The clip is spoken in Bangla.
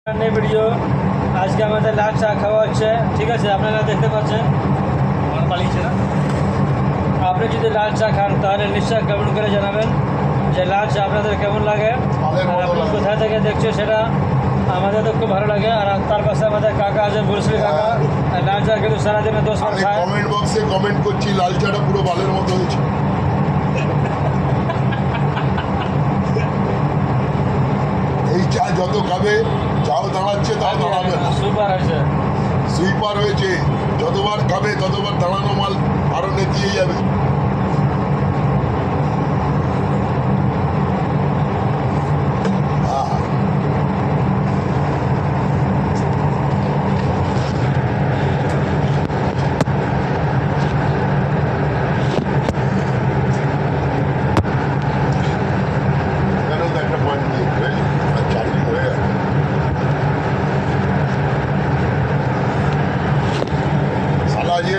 ভিডিও আজকে আমাদের লাল চা খাওয়া হচ্ছে। ঠিক আছে, আপনারা দেখতে পাচ্ছেন পালিয়েছে না। আপনি যদি লাল চা খান তাহলে নিশ্চয় কমেন্ট করে জানাবেন যে লাল চা আপনাদের কেমন লাগে, আর আপনি কোথায় থেকে দেখছে সেটা আমাদের তো খুব ভালো লাগে। আর তার পাশে আমাদের কাকা আছে, বুলসলি কাকা, লাল চা কিন্তু সারাদিনে 10 বার খায়। কমেন্ট বক্সে কমেন্ট করছি লাল চাটা পুরো বালের মতো হয়েছে। এই চা যত খাবে চাও দাঁড়াচ্ছে তাও দাঁড়াবে না। সুপার হয়েছে, সুইপার হয়েছে, যতবার খাবে ততবার দাঁড়ানো মাল আরো নেতিয়ে যাবে। এখানেও তো একটা পয়েন্ট দিয়ে চার্জিং হয়ে গেল। সালা যে